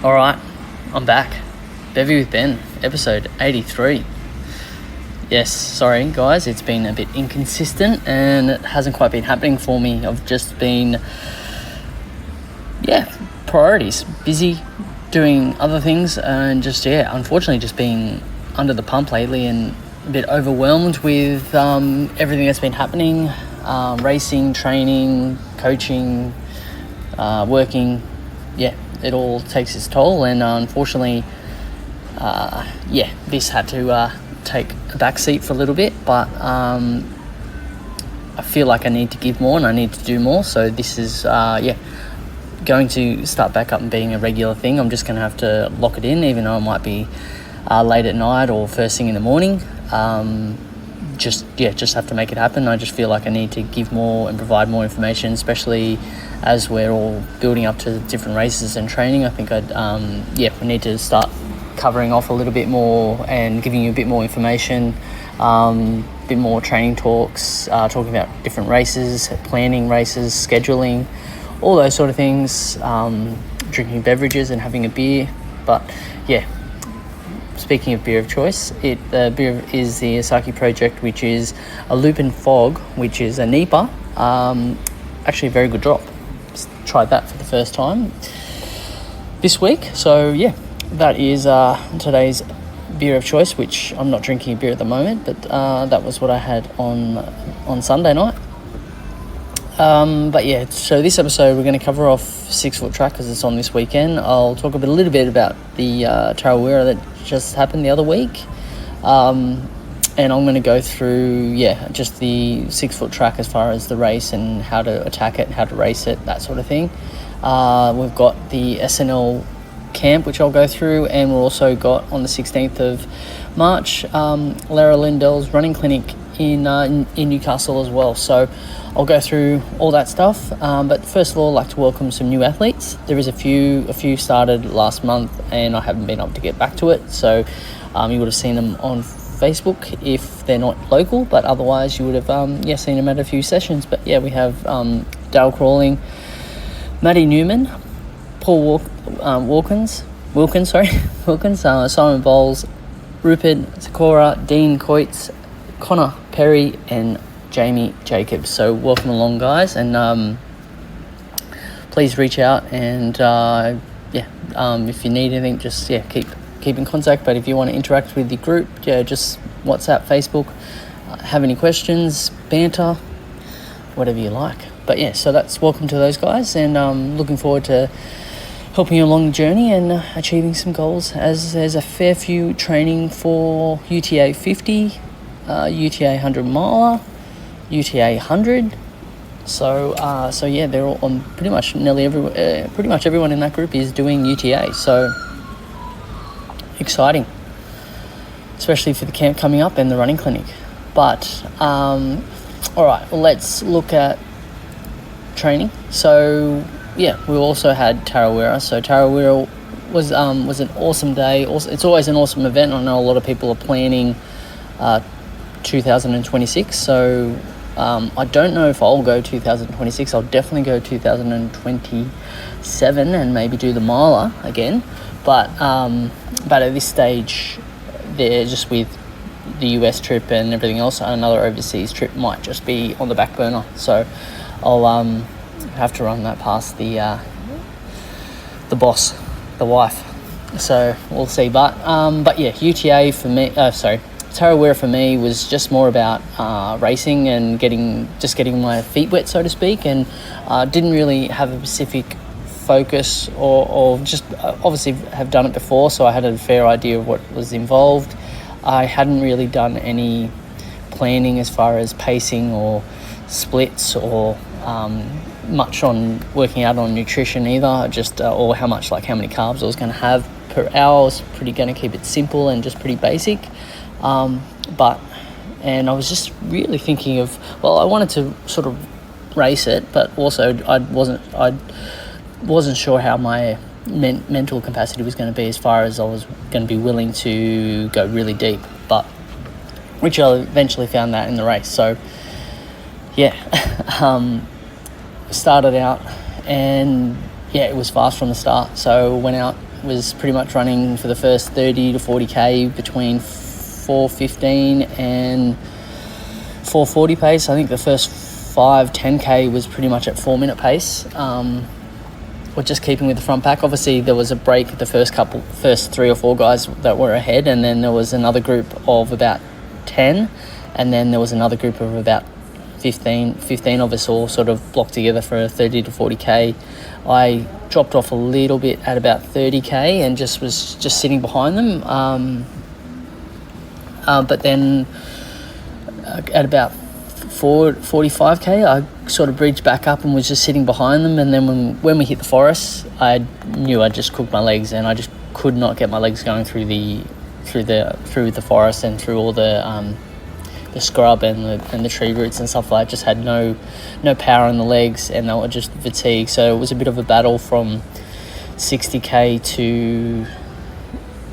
All right, I'm back. Beve with Ben, episode 83. Yes, sorry guys, it's been a bit inconsistent and it hasn't quite been happening for me. I've just been, priorities, busy doing other things and unfortunately just being under the pump lately and a bit overwhelmed with everything that's been happening, racing, training, coaching, working. It all takes its toll, and unfortunately, this had to take a back seat for a little bit, but I feel like I need to give more and I need to do more, so this is, going to start back up and being a regular thing. I'm just going to have to lock it in, even though it might be late at night or first thing in the morning. Just have to make it happen. I just feel like I need to give more and provide more information, especially as we're all building up to different races and training. I think we need to start covering off a little bit more and giving you a bit more information, a bit more training talks, talking about different races, planning races, scheduling, all those sort of things, drinking beverages and having a beer. But speaking of beer of choice, the beer is the Akashi project, which is a Lupulin Fog, which is a NEIPA. Actually a very good drop. Just tried that for the first time this week. So that is today's beer of choice, which I'm not drinking a beer at the moment, but that was what I had on Sunday night. So this episode we're going to cover off 6 Foot Track because it's on this weekend. I'll talk a little bit about the Tarawera that just happened the other week, and I'm going to go through just the 6 Foot Track as far as the race and how to attack it, how to race it, that sort of thing. We've got the SNL camp, which I'll go through, and we've also got on the 16th of March Landells running clinic in Newcastle as well. So I'll go through all that stuff, but first of all, I'd like to welcome some new athletes. There is a few started last month and I haven't been able to get back to it, so you would have seen them on Facebook if they're not local, but otherwise you would have seen them at a few sessions. But we have Dale Crawling, Matty Newman, Paul Walkins, Simon Bowles, Rupet Sakora, Dean Coutts, Connor Perry and Jamie Jacobs. So welcome along, guys, and please reach out, and if you need anything, just keep in contact. But if you want to interact with the group, just WhatsApp, Facebook, have any questions, banter, whatever you like. But so that's welcome to those guys, and looking forward to helping you along the journey and achieving some goals, as there's a fair few training for UTA 50, UTA 100 miler, UTA 100. So they're all on pretty much everyone in that group is doing UTA. So exciting, especially for the camp coming up and the running clinic. But all right, let's look at training. So we also had Tarawera. So Tarawera was an awesome day. Also, it's always an awesome event. I know a lot of people are planning 2026. So I don't know if I'll go 2026. I'll definitely go 2027 and maybe do the miler again. But at this stage, they're just with the US trip and everything else. Another overseas trip might just be on the back burner. So I'll have to run that past the boss, the wife. So we'll see. But UTA for me. Tarawera for me was just more about racing and getting my feet wet, so to speak, and didn't really have a specific focus or just obviously have done it before, so I had a fair idea of what was involved. I hadn't really done any planning as far as pacing or splits or much on working out on nutrition either, just or how many carbs I was going to have per hour. I was pretty going to keep it simple and just pretty basic. And I was just really thinking of, I wanted to sort of race it, but also I wasn't sure how my mental capacity was going to be as far as I was going to be willing to go really deep, but which I eventually found that in the race. So started out and yeah, it was fast from the start. So went out, was pretty much running for the first 30 to 40k between 4:15 and 4:40 pace. I think the first 5-10k was pretty much at 4-minute pace. Or just keeping with the front pack. Obviously, there was a break the first 3 or 4 guys that were ahead, and then there was another group of about 10, and then there was another group of about 15 of us all sort of blocked together for a 30 to 40k. I dropped off a little bit at about 30k and was just sitting behind them. But then at about 45k, I sort of bridged back up and was just sitting behind them. And then when we hit the forest, I knew I just cooked my legs, and I just could not get my legs going through the forest and through all the scrub and the tree roots and stuff like that. Just had no power in the legs, and they were just fatigued. So it was a bit of a battle from 60k to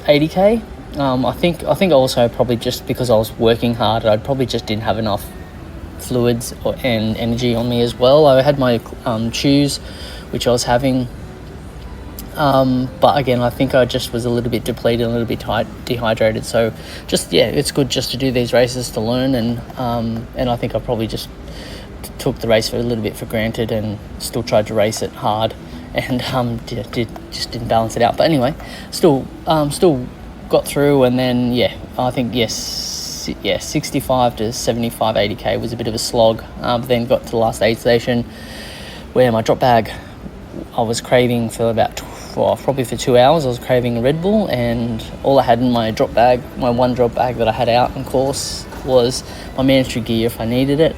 80k. I think also probably just because I was working hard, I probably just didn't have enough fluids and energy on me as well. I had my chews, which I was having, but again, I think I just was a little bit depleted, a little bit dehydrated. So just, yeah, it's good just to do these races to learn, and I think I probably just took the race for a little bit for granted and still tried to race it hard, and just didn't balance it out. But anyway, still got through, and then I think 65 to 75 80k was a bit of a slog, but then got to the last aid station where my drop bag, I was craving for probably for 2 hours. I was craving a Red Bull, and all I had in my drop bag, my one drop bag that I had out on course, was my mandatory gear if I needed it,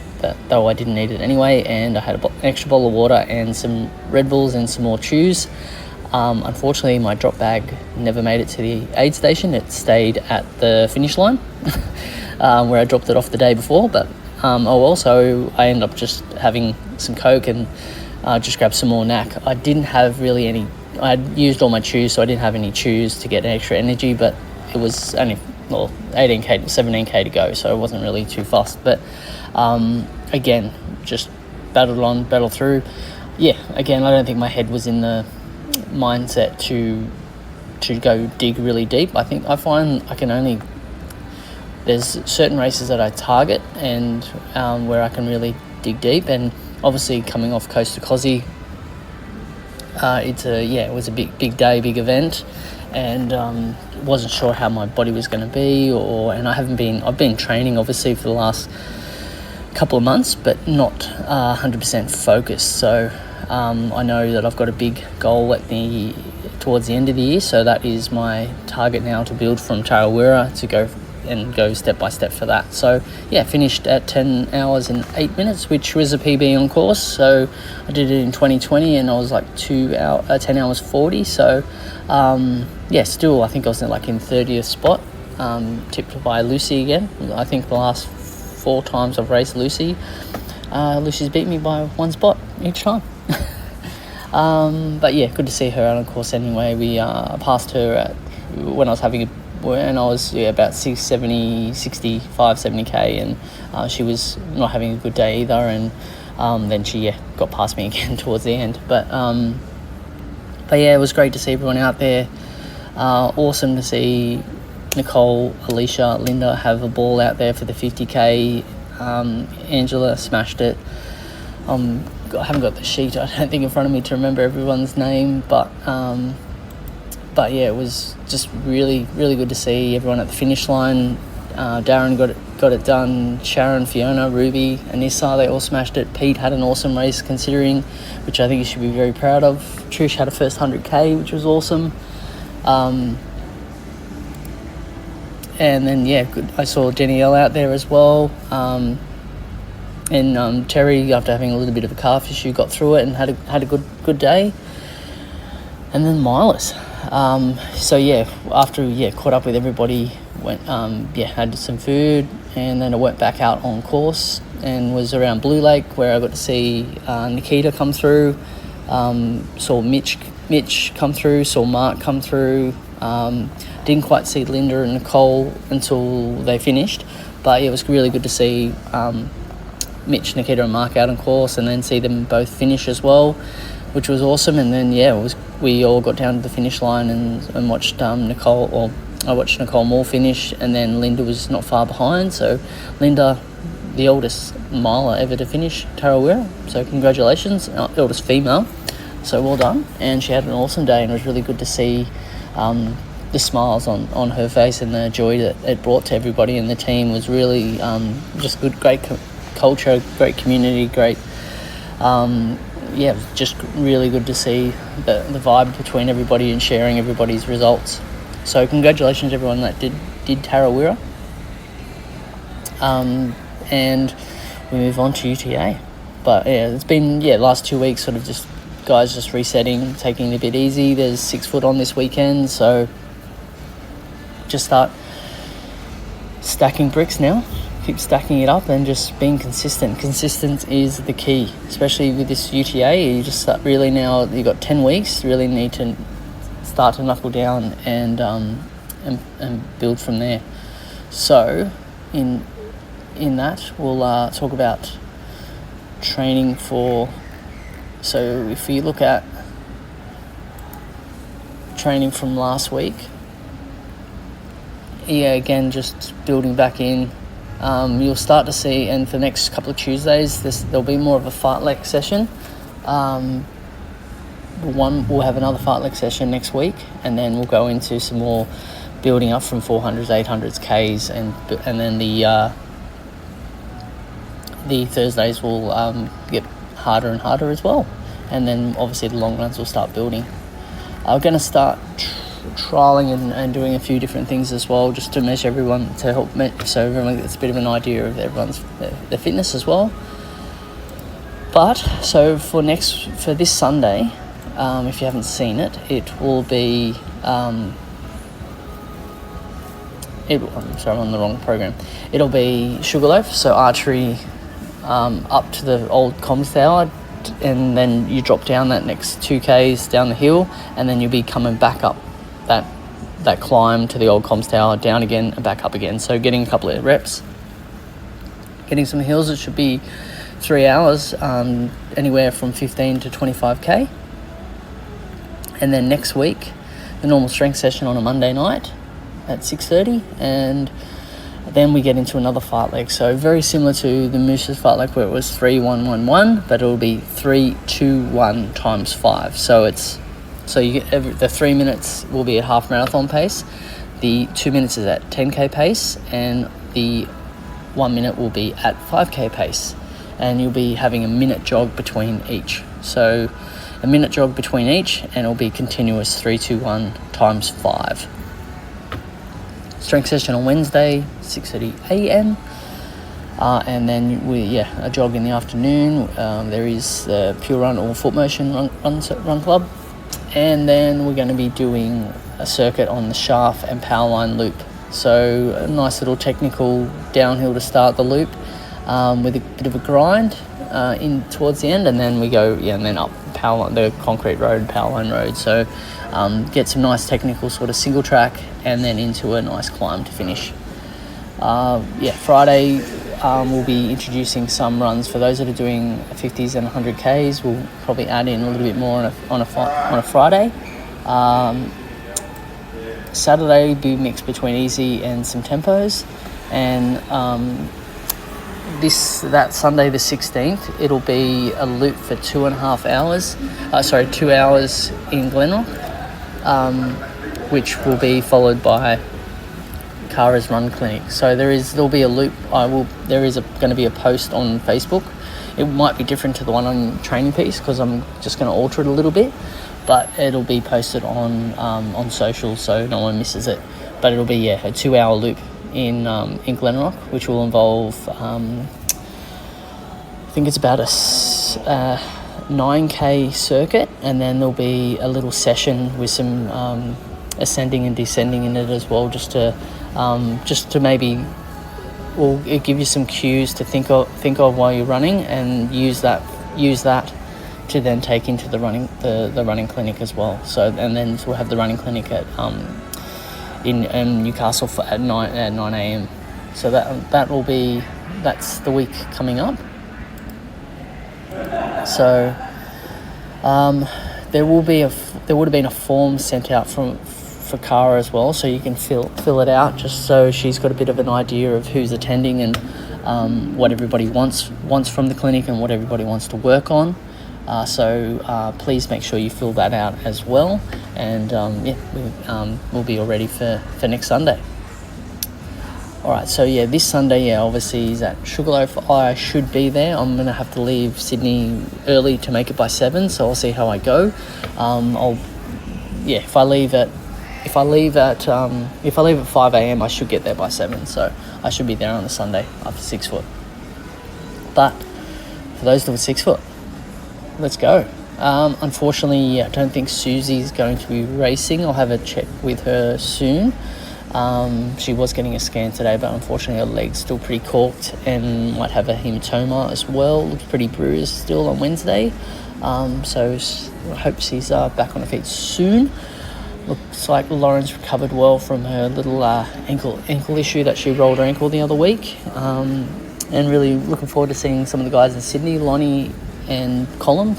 though I didn't need it anyway, and I had an extra bottle of water and some Red Bulls and some more chews. Unfortunately, my drop bag never made it to the aid station. It stayed at the finish line where I dropped it off the day before. But I ended up just having some Coke and just grabbed some more NAC. I didn't have really any. I had used all my chews, so I didn't have any chews to get extra energy. But it was only 18k to 17k to go, so I wasn't really too fussed. But again, just battled through. Yeah, again, I don't think my head was in the mindset to go dig really deep. I find there's certain races that I target and where I can really dig deep, and obviously coming off Coast to Cozzy, it was a big day, big event, and wasn't sure how my body was going to be, and I've been training obviously for the last couple of months, but not 100% focused. So I know that I've got a big goal towards the end of the year, so that is my target now, to build from Tarawera to go step by step for that. So finished at 10 hours and 8 minutes, which was a PB on course. So I did it in 2020, and I was like 10 hours 40. So still I think I was in 30th spot, tipped by Lucy again. I think the last 4 times I've raced Lucy's beat me by 1 spot each time. But good to see her out on course anyway. We passed her when I was about 65-70k, and she was not having a good day either, and then she got past me again towards the end. But it was great to see everyone out there. Awesome to see Nicole, Alicia, Linda have a ball out there for the 50k. Angela smashed it. I haven't got the sheet, I don't think, in front of me to remember everyone's name, but it was just really, really good to see everyone at the finish line. Darren got it done. Sharon, Fiona, Ruby, Anissa, they all smashed it. Pete had an awesome race considering, which I think you should be very proud of. Trish had a first 100k, which was awesome. And then good. I saw Jenny L out there as well. And Terry, after having a little bit of a calf issue, got through it and had a good day. And then milers. After caught up with everybody, went had some food, and then I went back out on course and was around Blue Lake, where I got to see Nikita come through. Saw Mitch come through. Saw Mark come through. Didn't quite see Linda and Nicole until they finished, but it was really good to see Mitch, Nikita and Mark out on course, and then see them both finish as well. which was awesome. And then we all got down to the finish line and watched I watched Nicole Moore finish, and then Linda was not far behind. So Linda, the oldest miler ever to finish Tarawera, so congratulations, eldest female, so well done. And she had an awesome day, and it was really good to see the smiles on her face and the joy that it brought to everybody. And the team was really just good, great culture, great community, great just really good to see the vibe between everybody and sharing everybody's results. So congratulations everyone that did Tarawera. And we move on to UTA. But it's been last 2 weeks sort of just guys just resetting, taking it a bit easy. There's 6 foot on this weekend, so just start stacking bricks now. Keep stacking it up and just being consistent. Consistent is the key, especially with this UTA. You just start really now. You've got 10 weeks. Really need to start to knuckle down and build from there. So in that, we'll talk about training for. So if you look at training from last week, again, just building back in. You'll start to see, and for the next couple of Tuesdays, there'll be more of a fartlek session. We'll have another fartlek session next week, and then we'll go into some more building up from 400s, 800s, Ks, and then the Thursdays will get harder and harder as well. And then obviously the long runs will start building. I'm going to start trialling and doing a few different things as well, just to measure everyone, to help so everyone gets a bit of an idea of everyone's their fitness as well. But so for this Sunday, if you haven't seen it, it will be I'm on the wrong program. It'll be Sugarloaf, so archery up to the old comms tower, and then you drop down that next 2Ks down the hill, and then you'll be coming back up that climb to the old comms tower, down again and back up again. So getting a couple of reps, getting some hills. It should be 3 hours, anywhere from 15 to 25k. And then next week, the normal strength session on a Monday night at 6:30, and then we get into another fartlek. So very similar to the Moose's fartlek, where it was 3-1-1-1, but it'll be 3-2-1 times 5. So you get the 3 minutes will be at half marathon pace, the 2 minutes is at 10k pace, and the 1 minute will be at 5k pace. And you'll be having a minute jog between each. So a minute jog between each, and it'll be continuous 3-2-1 times 5. Strength session on Wednesday, 6:30 a.m. And then a jog in the afternoon. There is the Pure Run or Foot Motion run club. And then we're going to be doing a circuit on the shaft and powerline loop. So a nice little technical downhill to start the loop, with a bit of a grind in towards the end, and then we go and then up the concrete road, powerline road. So get some nice technical sort of single track, and then into a nice climb to finish. Friday we'll be introducing some runs for those that are doing 50s and 100Ks. We'll probably add in a little bit more on a Friday. Saturday will be mixed between easy and some tempos, and that Sunday the 16th, it'll be a loop for 2.5 hours. 2 hours in Glenrock, which will be followed by Kara's Run Clinic. So there'll be a loop. There is going to be a post on Facebook. It might be different to the one on Training Piece, because I'm just going to alter it a little bit, but it'll be posted on social, so no one misses it. But it'll be a 2 hour loop in Glenrock, which will involve I think it's about a 9k circuit, and then there'll be a little session with some ascending and descending in it as well, just to maybe give you some cues to think of while you're running, and use that to then take into the running clinic as well. So, and then we'll have the running clinic at in Newcastle at 9 a.m. So that's the week coming up. So There would have been a form sent out for Cara as well, so you can fill it out, just so she's got a bit of an idea of who's attending and what everybody wants from the clinic and what everybody wants to work on. So please make sure you fill that out as well, and we'll be all ready for next Sunday. Alright, so this Sunday, obviously is at Sugarloaf. I should be there. I'm going to have to leave Sydney early to make it by 7, so I'll see how I go. If I leave at 5 a.m, I should get there by 7, so I should be there on the Sunday after 6 foot. But for those that were 6 foot, let's go. Unfortunately, I don't think Susie's going to be racing. I'll have a check with her soon. She was getting a scan today, but unfortunately her leg's still pretty corked and might have a hematoma as well. Looks pretty bruised still on Wednesday. So I hope she's back on her feet soon. Looks like Lauren's recovered well from her little ankle issue that she rolled her ankle the other week. And really looking forward to seeing some of the guys in Sydney, Lonnie and Colin.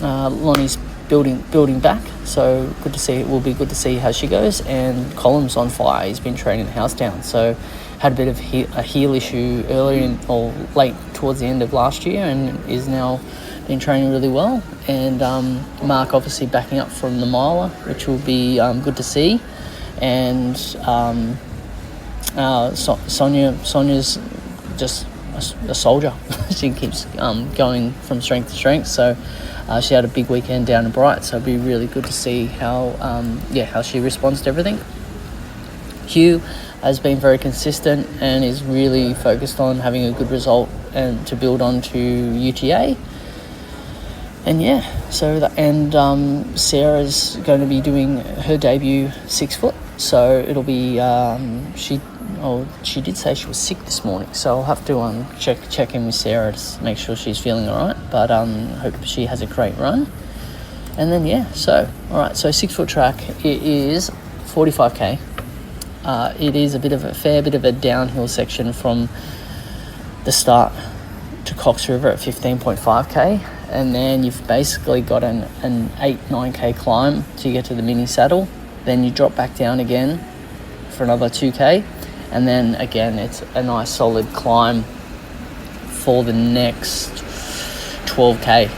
Lonnie's building back, so good to see. It will be good to see how she goes. And Colin's on fire. He's been training the house down, so had a bit of a heel issue earlier or late towards the end of last year, and is now been training really well. And Mark obviously backing up from the miler, which will be good to see. And Sonia's just a soldier. She keeps going from strength to strength. So she had a big weekend down in Bright, so it'll be really good to see how she responds to everything. Hugh has been very consistent and is really focused on having a good result and to build on to UTA. And Sarah's going to be doing her debut 6 foot, so it'll be she did say she was sick this morning, so I'll have to check in with Sarah to make sure she's feeling all right. But hope she has a great run. And then so 6 foot track, it is 45k. It is a fair bit of a downhill section from the start to Cox River at 15.5k, and then you've basically got an 8-9k climb till you get to the mini saddle. Then you drop back down again for another 2k, and then again it's a nice solid climb for the next 12k.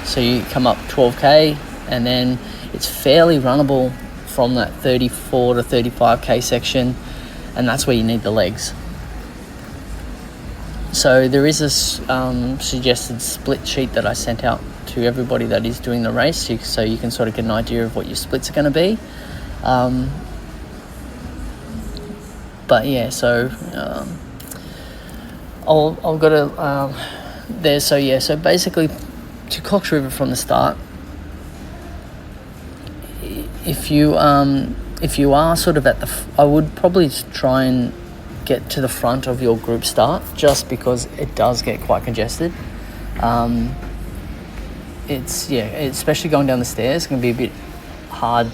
So you come up 12k, and then it's fairly runnable from that 34 to 35k section, and that's where you need the legs. So there is a suggested split sheet that I sent out to everybody that is doing the race, so you can sort of get an idea of what your splits are going to be. I'll go to there. So basically, to Cox River from the start, if you are sort of at I would probably try and get to the front of your group start, just because it does get quite congested. Especially going down the stairs, it's going to be a bit hard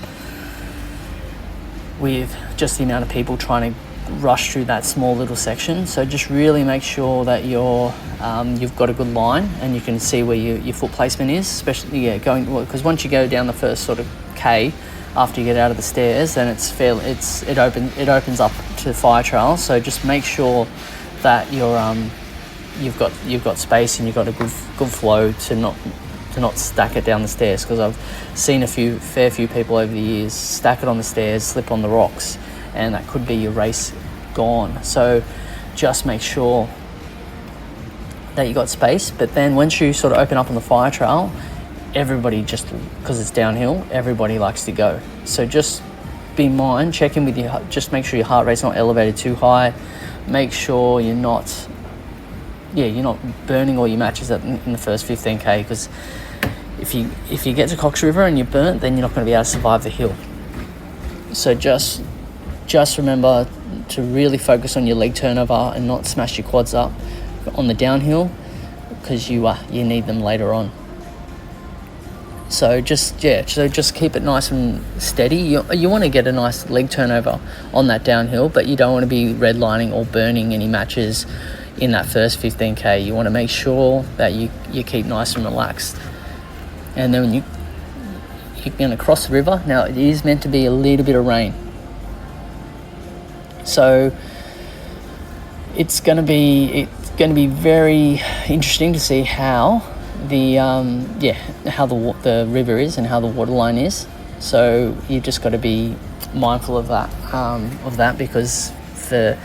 with just the amount of people trying to rush through that small little section. So just really make sure that you've got a good line and you can see where your foot placement is, especially because once you go down the first sort of K after you get out of the stairs, then it opens up to the fire trail. So just make sure that you've got space and you've got a good flow to not stack it down the stairs, because I've seen a fair few people over the years stack it on the stairs, slip on the rocks, and that could be your race gone. So just make sure that you got space. But then once you sort of open up on the fire trail, everybody, just because it's downhill, everybody likes to go. So just be in mind, check in with just make sure your heart rate's not elevated too high. Make sure you're not burning all your matches in the first 15k, because if you get to Cox River and you're burnt, then you're not going to be able to survive the hill. So just remember to really focus on your leg turnover and not smash your quads up on the downhill, because you need them later on. So just keep it nice and steady. You want to get a nice leg turnover on that downhill, but you don't want to be redlining or burning any matches in that first 15k. You want to make sure that you keep nice and relaxed. And then when you're going to cross the river, now it is meant to be a little bit of rain, so it's going to be very interesting to see how the river is and how the waterline is. So you just got to be mindful of that, because for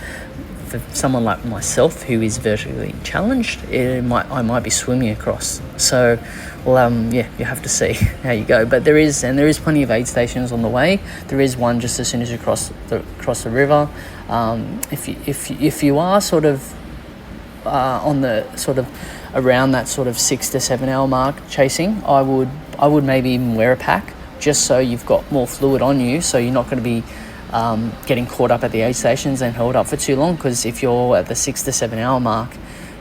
someone like myself who is vertically challenged, I might be swimming across. So, you have to see how you go. But there is plenty of aid stations on the way. There is one just as soon as you cross the river. If you are sort of on the sort of around that sort of 6 to 7 hour mark chasing, I would maybe even wear a pack, just so you've got more fluid on you, so you're not going to be getting caught up at the aid stations and held up for too long. Because if you're at the 6 to 7 hour mark,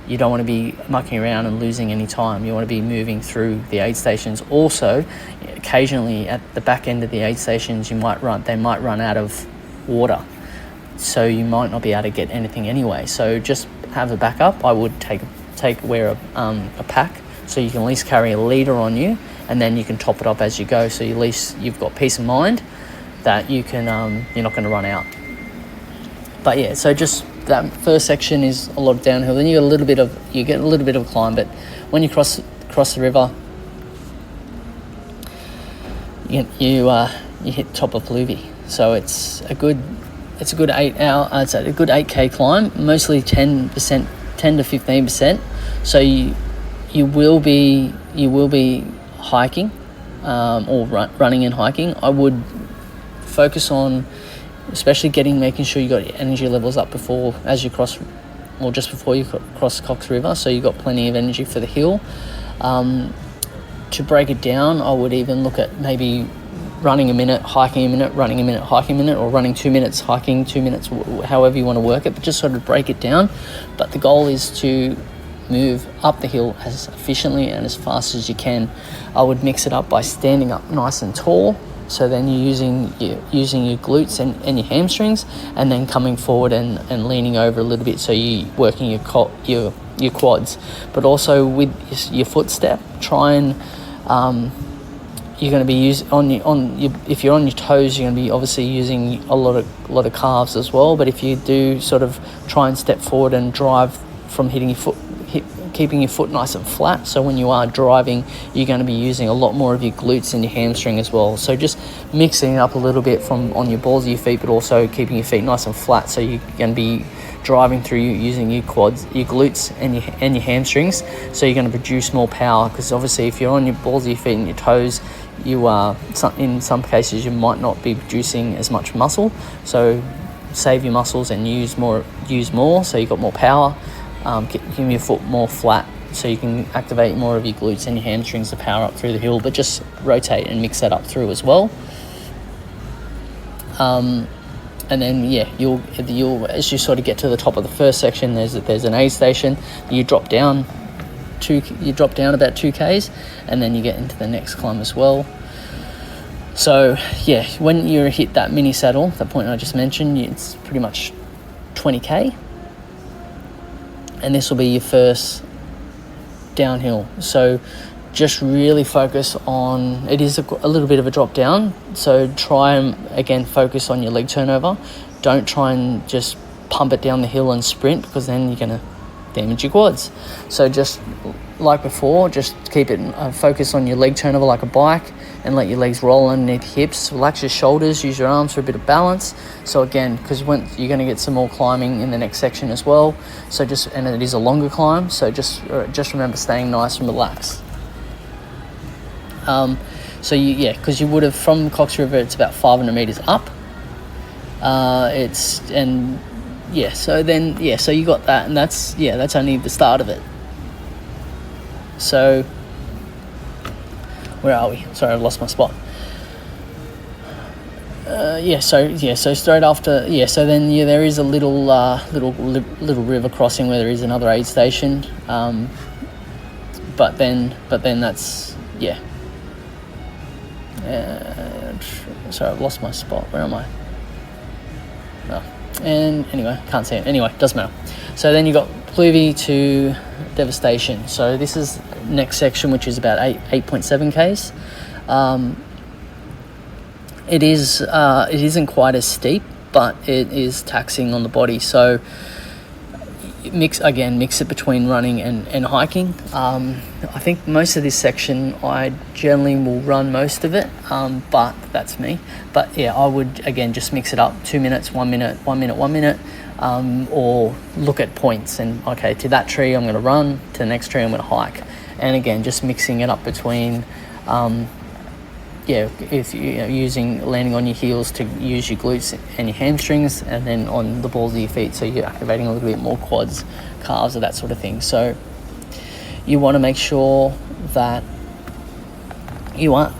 you don't want to be mucking around and losing any time. You want to be moving through the aid stations. Also, occasionally at the back end of the aid stations, they might run out of water, so you might not be able to get anything anyway. So just have a backup. I would wear a pack, so you can at least carry a litre on you, and then you can top it up as you go. So at least you've got peace of mind that you can you're not going to run out. But yeah, so just that first section is a lot of downhill. Then you get a little bit of climb, but when you cross the river, you hit top of Bluvi. So it's a good 8k climb, mostly 10 to 15%. So you will be hiking or running and hiking. I would focus on especially making sure you got your energy levels up as you cross, or just before you cross Coutts River, so you got plenty of energy for the hill. To break it down, I would even look at maybe running a minute, hiking a minute, running a minute, hiking a minute, or running 2 minutes, hiking 2 minutes, however you want to work it, but just sort of break it down. But the goal is to move up the hill as efficiently and as fast as you can. I would mix it up by standing up nice and tall, so then you're using your glutes and your hamstrings, and then coming forward and leaning over a little bit, so you're working your quads. But also with your footstep, try and you're going to be if you're on your toes, you're going to be obviously using a lot of calves as well. But if you do sort of try and step forward and drive from hitting your foot, keeping your foot nice and flat, so when you are driving, you're going to be using a lot more of your glutes and your hamstring as well. So just mixing it up a little bit from on your balls of your feet, but also keeping your feet nice and flat, so you're going to be driving through using your quads, your glutes and your hamstrings, so you're going to produce more power. Because obviously if you're on your balls of your feet and your toes, in some cases you might not be producing as much muscle. So save your muscles and use more, so you've got more power. Keep your foot more flat, so you can activate more of your glutes and your hamstrings to power up through the hill, but just rotate and mix that up through as well. And then you'll as you sort of get to the top of the first section, there's an aid station. You drop down about 2k's, and then you get into the next climb as well. So when you hit that mini saddle, that point I just mentioned, it's pretty much 20k. And this will be your first downhill. So just really focus on, it is a little bit of a drop down, so try and again focus on your leg turnover. Don't try and just pump it down the hill and sprint, because then you're going to damage your quads. So just like before, just keep it focus on your leg turnover like a bike, and let your legs roll underneath your hips. Relax your shoulders, use your arms for a bit of balance. So again, because you're going to get some more climbing in the next section as well. So and it is a longer climb, so just remember staying nice and relaxed. Because you would have, from Coutts River, it's about 500 meters up. So you got that, and that's only the start of it. So where are we? Sorry, I lost my spot. So straight after, so then there is a little river crossing where there is another aid station. But then that's sorry, I've lost my spot. Where am I? And anyway, can't see it. Anyway, doesn't matter. So then you got Bluevy to Devastation. So this is next section, which is about 8.7 Ks. It isn't quite as steep, but it is taxing on the body. So mix it between running and hiking. I think most of this section I generally will run most of it, but that's me. But yeah, I would again just mix it up: 2 minutes, 1 minute, 1 minute, 1 minute, or look at points and okay, to that tree I'm going to run, to the next tree I'm going to hike, and again just mixing it up between. If you're landing on your heels to use your glutes and your hamstrings, and then on the balls of your feet, so you're activating a little bit more quads, calves, or that sort of thing. So you want to make sure that you aren't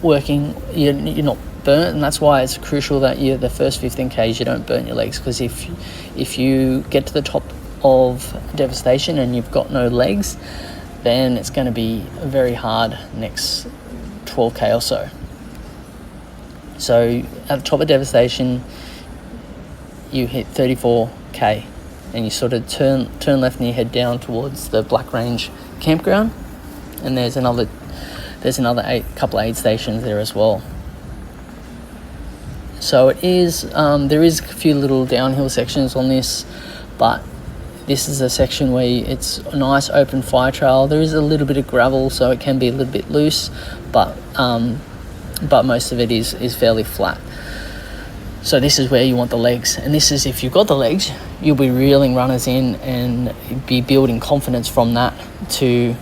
working, you're not burnt, and that's why it's crucial that the first 15 Ks you don't burn your legs, because if you get to the top of Devastation and you've got no legs, then it's going to be very hard next 12K or so. So at the top of Devastation, you hit 34K, and you sort of turn left and you head down towards the Black Range campground, and there's another couple of aid stations there as well. So it is there is a few little downhill sections on this, but this is a section where it's a nice open fire trail. There is a little bit of gravel, so it can be a little bit loose, but most of it is fairly flat. So this is where you want the legs, and this is if you've got the legs, you'll be reeling runners in and be building confidence from that to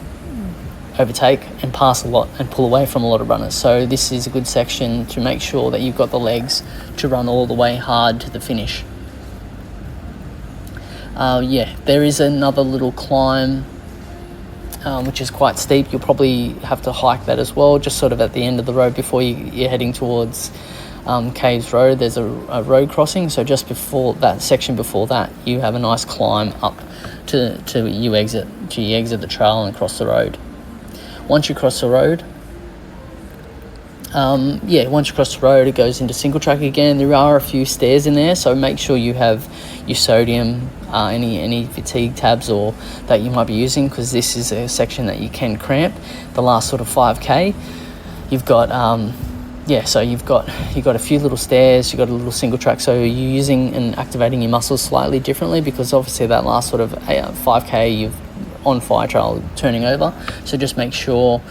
overtake and pass a lot and pull away from a lot of runners. So this is a good section to make sure that you've got the legs to run all the way hard to the finish. There is another little climb, which is quite steep. You'll probably have to hike that as well, just sort of at the end of the road before you're heading towards Caves Road. There's a road crossing, so just before that section, before that, you have a nice climb up to you exit the trail and cross the road. Once you cross the road, it goes into single track again. There are a few stairs in there, so make sure you have your sodium, any fatigue tabs or that you might be using, because this is a section that you can cramp. The last sort of 5K, you've got you've got a few little stairs, you've got a little single track, so you're using and activating your muscles slightly differently, because obviously that last sort of 5K you've on fire trail turning over. So just make sure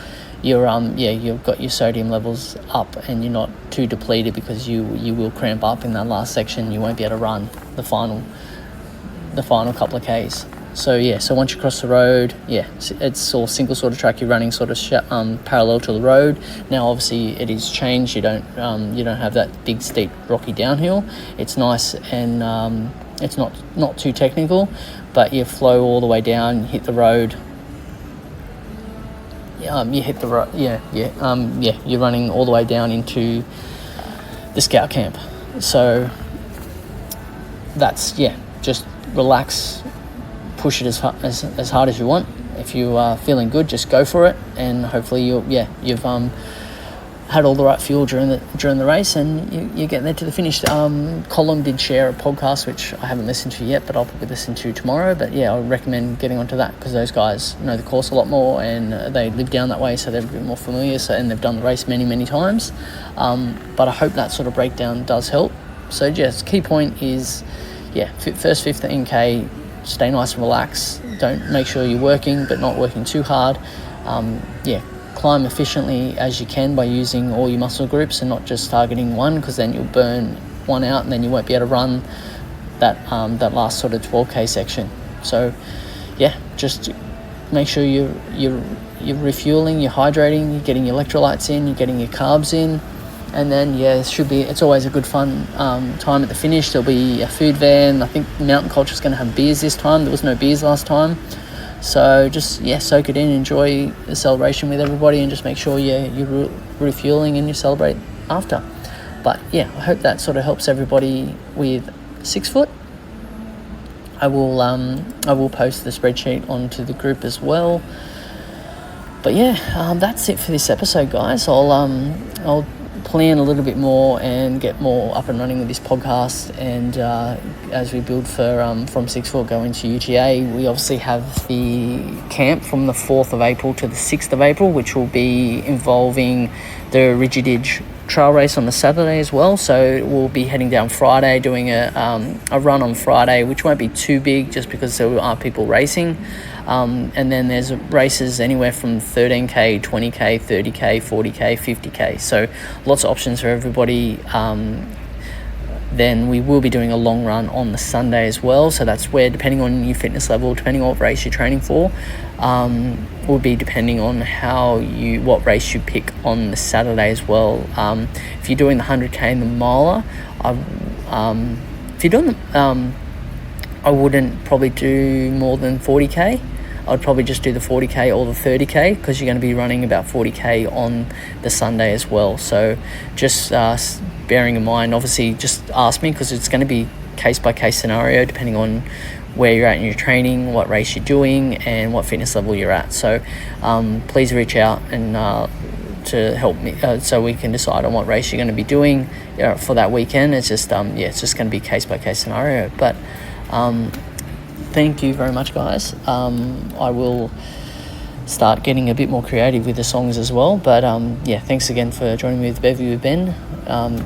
you've got your sodium levels up and you're not too depleted, because you will cramp up in that last section. You won't be able to run the final couple of Ks. So once you cross the road, it's all single sort of track. You're running sort of parallel to the road. Now obviously it is changed. You don't have that big steep rocky downhill. It's nice and it's not too technical, but you flow all the way down, hit the road. You're running all the way down into the scout camp. So that's just relax, push it as hard as you want. If you are feeling good, just go for it, and hopefully you've had all the right fuel during the race, and you get there to the finish. Colin did share a podcast which I haven't listened to yet, but I'll probably listen to tomorrow. But I would recommend getting onto that, because those guys know the course a lot more, and they live down that way, so they're a bit more familiar. And they've done the race many times. But I hope that sort of breakdown does help. So just key point is, first 15K, stay nice and relaxed. Don't make sure you're working, but not working too hard. Climb efficiently as you can by using all your muscle groups and not just targeting one, because then you'll burn one out and then you won't be able to run that last sort of 12K section. So just make sure you're refueling, you're hydrating, you're getting your electrolytes in, you're getting your carbs in, and then it's always a good fun time at the finish. There'll be a food van. I think Mountain Culture is going to have beers this time. There was no beers last time. So just soak it in, enjoy the celebration with everybody, and just make sure you're refueling and you celebrate after. But I hope that sort of helps everybody with 6 foot. I will post the spreadsheet onto the group as well. But that's it for this episode, guys. I'll plan a little bit more and get more up and running with this podcast. And as we build for from 6-4 going to UTA, we obviously have the camp from the 4th of April to the 6th of April, which will be involving the Ridgy trail race on the Saturday as well. So we'll be heading down Friday, doing a run on Friday, which won't be too big just because there aren't people racing. And then there's races anywhere from 13k, 20k, 30k, 40k, 50k. So lots of options for everybody. Then we will be doing a long run on the Sunday as well. So that's where, depending on your fitness level, depending on what race you're training for, will be depending on what race you pick on the Saturday as well. If you're doing the 100k and the miler, if you're doing the, I wouldn't probably do more than 40k. I'd probably just do the 40k or the 30k, because you're going to be running about 40k on the Sunday as well. So just bearing in mind, obviously just ask me, because it's going to be case by case scenario depending on where you're at in your training, what race you're doing, and what fitness level you're at. So please reach out and to help me so we can decide on what race you're going to be doing for that weekend. It's just it's just going to be case by case scenario. But thank you very much, guys. I will start getting a bit more creative with the songs as well. But thanks again for joining me with Beve with Ben.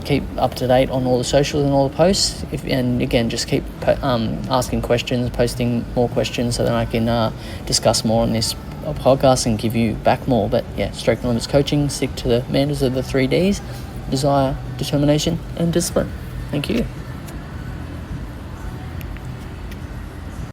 Keep up to date on all the socials and all the posts. And again, just keep asking questions, posting more questions, so that I can discuss more on this podcast and give you back more. But Strength and Limits Coaching, stick to the mantras of the 3 Ds: desire, determination, and discipline. Thank you.